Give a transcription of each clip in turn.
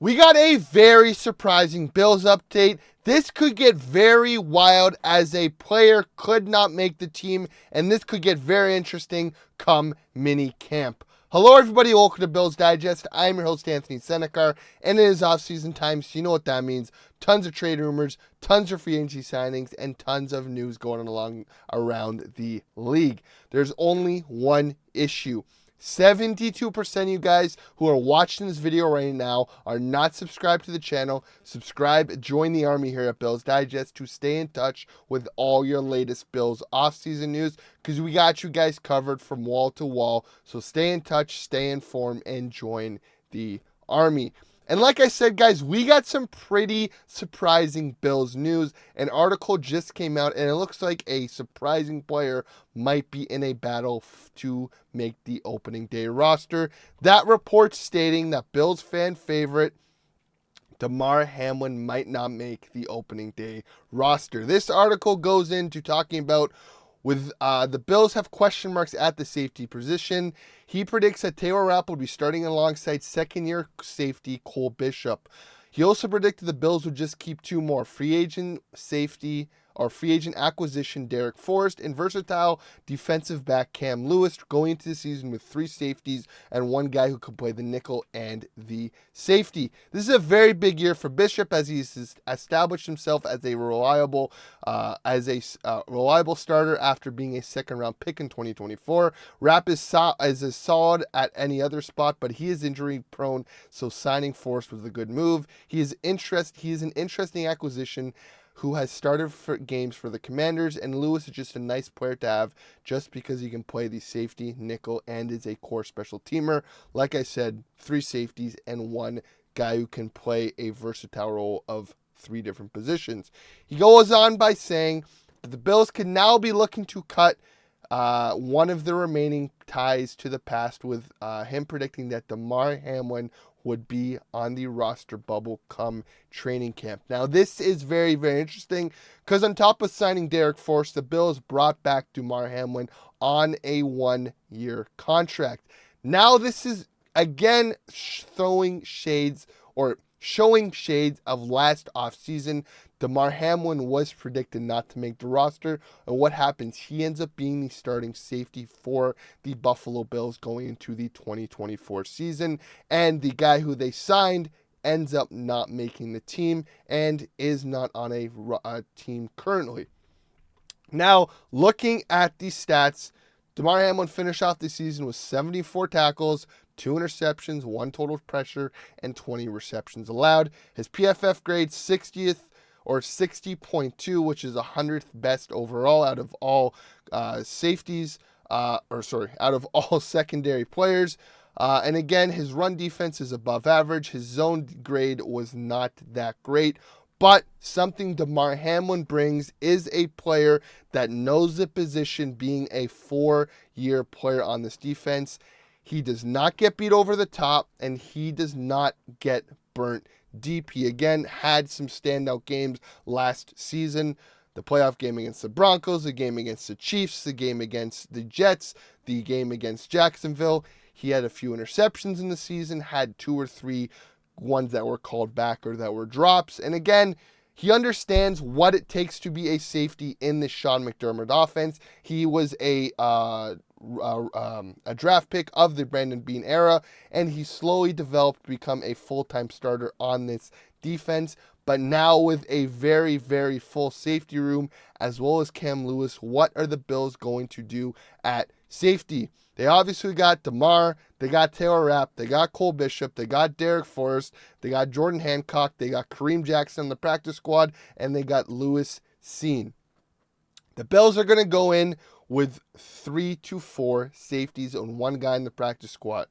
We got a very surprising Bills update. This could get very wild as a player could not make the team, and this could get very interesting come mini camp. Hello everybody, welcome to Bills Digest. I'm your host Anthony Senicar, and it is off-season time, so you know what that means. Tons of trade rumors, tons of free agency signings, and tons of news going along around the league. There's only one issue. 72% of you guys who are watching this video right now are not subscribed to the channel. Subscribe, join the army here at Bills Digest to stay in touch with all your latest Bills offseason news, because we got you guys covered from wall to wall. So stay in touch, stay informed, and join the army. And like I said, guys, we got some pretty surprising Bills news. An article just came out, and it looks like a surprising player might be in a battle to make the opening day roster. That report stating that Bills fan favorite Damar Hamlin might not make the opening day roster. This article goes into talking about with the Bills have question marks at the safety position. He predicts that Taylor Rapp will be starting alongside second-year safety Cole Bishop. He also predicted the Bills would just keep two more, free agent acquisition Derek Forrest and versatile defensive back Cam Lewis, going into the season with three safeties and one guy who could play the nickel and the safety. This is a very big year for Bishop as he's established himself as a reliable starter after being a second-round pick in 2024. Rapp is as solid at any other spot, but he is injury-prone, so signing Forrest was a good move. He is an interesting acquisition who has started for games for the Commanders, and Lewis is just a nice player to have just because he can play the safety, nickel, and is a core special teamer. Like I said, three safeties and one guy who can play a versatile role of three different positions. He goes on by saying that the Bills can now be looking to cut one of the remaining ties to the past, with him predicting that Damar Hamlin would be on the roster bubble come training camp. Now, this is very, very interesting because on top of signing Derek Forrest, the Bills brought back Damar Hamlin on a one-year contract. Now, this is, again, showing shades of last offseason. Damar Hamlin was predicted not to make the roster, and what happens? He ends up being the starting safety for the Buffalo Bills going into the 2024 season, and the guy who they signed ends up not making the team and is not on a team currently. Now, looking at the stats, Damar Hamlin finished off the season with 74 tackles, 2 interceptions, 1 total pressure, and 20 receptions allowed. His PFF grade 60th or 60.2, which is 100th best overall out of all out of all secondary players. And again, his run defense is above average. His zone grade was not that great. But something Damar Hamlin brings is a player that knows the position, being a 4-year player on this defense. He does not get beat over the top, and he does not get burnt deep. He again had some standout games last season. The playoff game against the Broncos, the game against the Chiefs, the game against the Jets, the game against Jacksonville. He had a few interceptions in the season, had 2 or 3 ones that were called back or that were drops. And again, he understands what it takes to be a safety in the Sean McDermott offense. He was a draft pick of the Beane era, and he slowly developed to become a full-time starter on this defense. But now with a very, very full safety room, as well as Cam Lewis, what are the Bills going to do at safety? They obviously got Damar, they got Taylor Rapp, they got Cole Bishop, they got Derek Forrest, they got Jordan Hancock, they got Kareem Jackson on the practice squad, and they got Lewis Beane. The Bills are going to go in with 3 to 4 safeties and 1 guy in the practice squad.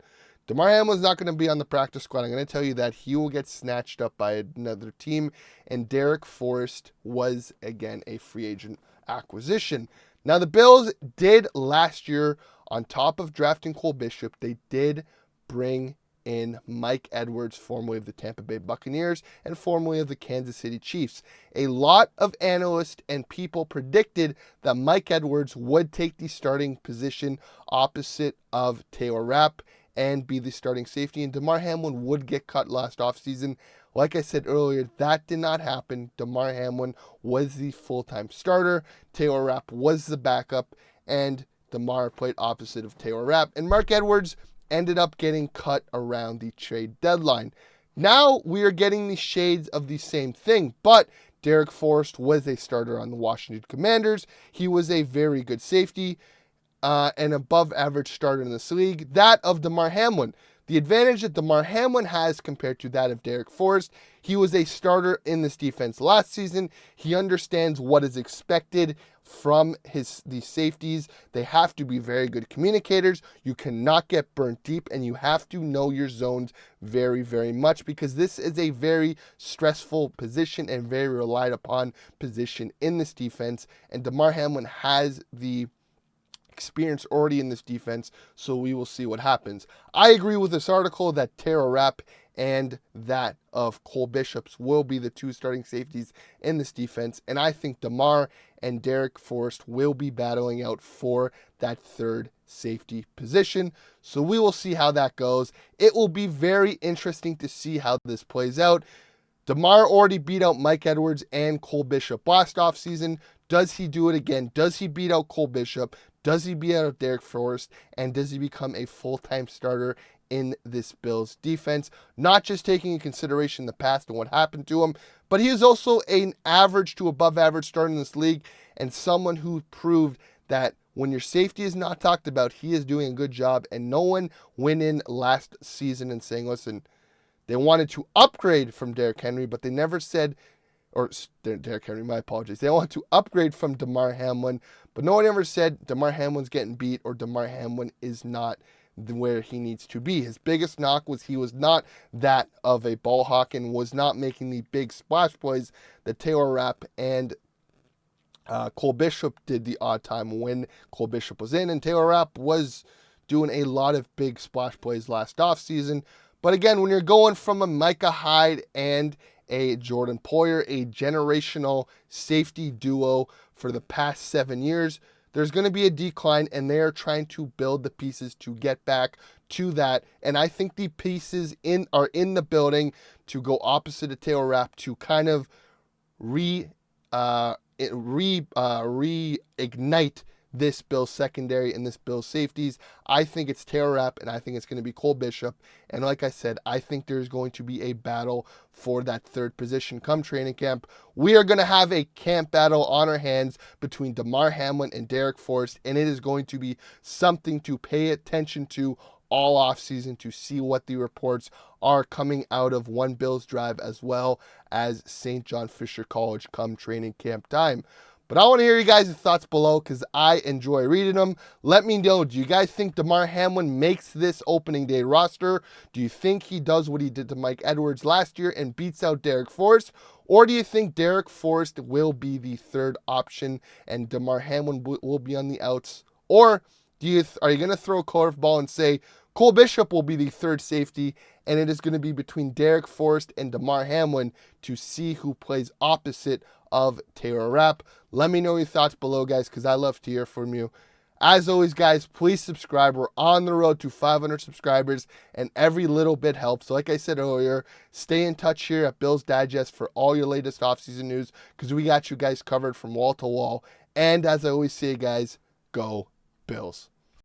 Damar Hamlin's not going to be on the practice squad. I'm going to tell you that he will get snatched up by another team, and Derek Forrest was, again, a free agent acquisition. Now, the Bills did last year, on top of drafting Cole Bishop, they did bring in Mike Edwards, formerly of the Tampa Bay Buccaneers and formerly of the Kansas City Chiefs. A lot of analysts and people predicted that Mike Edwards would take the starting position opposite of Taylor Rapp, and be the starting safety. And Damar Hamlin would get cut last offseason. Like I said earlier, that did not happen. Damar Hamlin was the full-time starter. Taylor Rapp was the backup, and Damar played opposite of Taylor Rapp. And Mark Edwards ended up getting cut around the trade deadline. Now we are getting the shades of the same thing, but Derek Forrest was a starter on the Washington Commanders. He was a very good safety, an above average starter in this league. That of Damar Hamlin. The advantage that Damar Hamlin has compared to that of Derek Forrest, he was a starter in this defense last season. He understands what is expected from these safeties. They have to be very good communicators. You cannot get burnt deep, and you have to know your zones very, very much, because this is a very stressful position and very relied upon position in this defense. And Damar Hamlin has the experience already in this defense, so we will see what happens. I agree with this article that Taylor Rapp and that of Cole Bishops will be the two starting safeties in this defense, and I think Damar and Derek Forrest will be battling out for that third safety position, so we will see how that goes. It will be very interesting to see how this plays out. Damar already beat out Mike Edwards and Cole Bishop last offseason. Does he do it again? Does he beat out Cole Bishop? Does he beat out Derek Forrest? And does he become a full-time starter in this Bills defense? Not just taking into consideration the past and what happened to him, but he is also an average to above average starter in this league, and someone who proved that when your safety is not talked about, he is doing a good job. And no one went in last season and saying, listen, they wanted to upgrade from Derrick Henry, but they never said, or Derrick Henry, my apologies. They want to upgrade from Damar Hamlin, but no one ever said Damar Hamlin's getting beat or Damar Hamlin is not where he needs to be. His biggest knock was he was not that of a ball hawk and was not making the big splash plays that Taylor Rapp and Cole Bishop did the odd time when Cole Bishop was in, and Taylor Rapp was doing a lot of big splash plays last offseason. But again, when you're going from a Micah Hyde and a Jordan Poyer, a generational safety duo for the past 7 years, there's going to be a decline, and they are trying to build the pieces to get back to that. And I think the pieces are in the building to go opposite of Taylor Rapp to kind of reignite this Bills secondary and this Bills safeties. I think it's Taylor Rapp, and I think it's going to be Cole Bishop. And like I said, I think there's going to be a battle for that third position come training camp. We are going to have a camp battle on our hands between Damar Hamlin and Derek Forrest, and it is going to be something to pay attention to all offseason to see what the reports are coming out of One Bills Drive as well as St. John Fisher College come training camp time. But I want to hear you guys' thoughts below because I enjoy reading them. Let me know, do you guys think Damar Hamlin makes this opening day roster? Do you think he does what he did to Mike Edwards last year and beats out Derek Forrest? Or do you think Derek Forrest will be the third option and Damar Hamlin will be on the outs? Or are you going to throw a curveball and say Cole Bishop will be the third safety, and it is going to be between Derek Forrest and Damar Hamlin to see who plays opposite of Taylor Rapp? Let me know your thoughts below, guys, because I love to hear from you. As always, guys, please subscribe. We're on the road to 500 subscribers, and every little bit helps. So like I said earlier, stay in touch here at Bills Digest for all your latest offseason news, because we got you guys covered from wall to wall. And as I always say, guys, go Bills.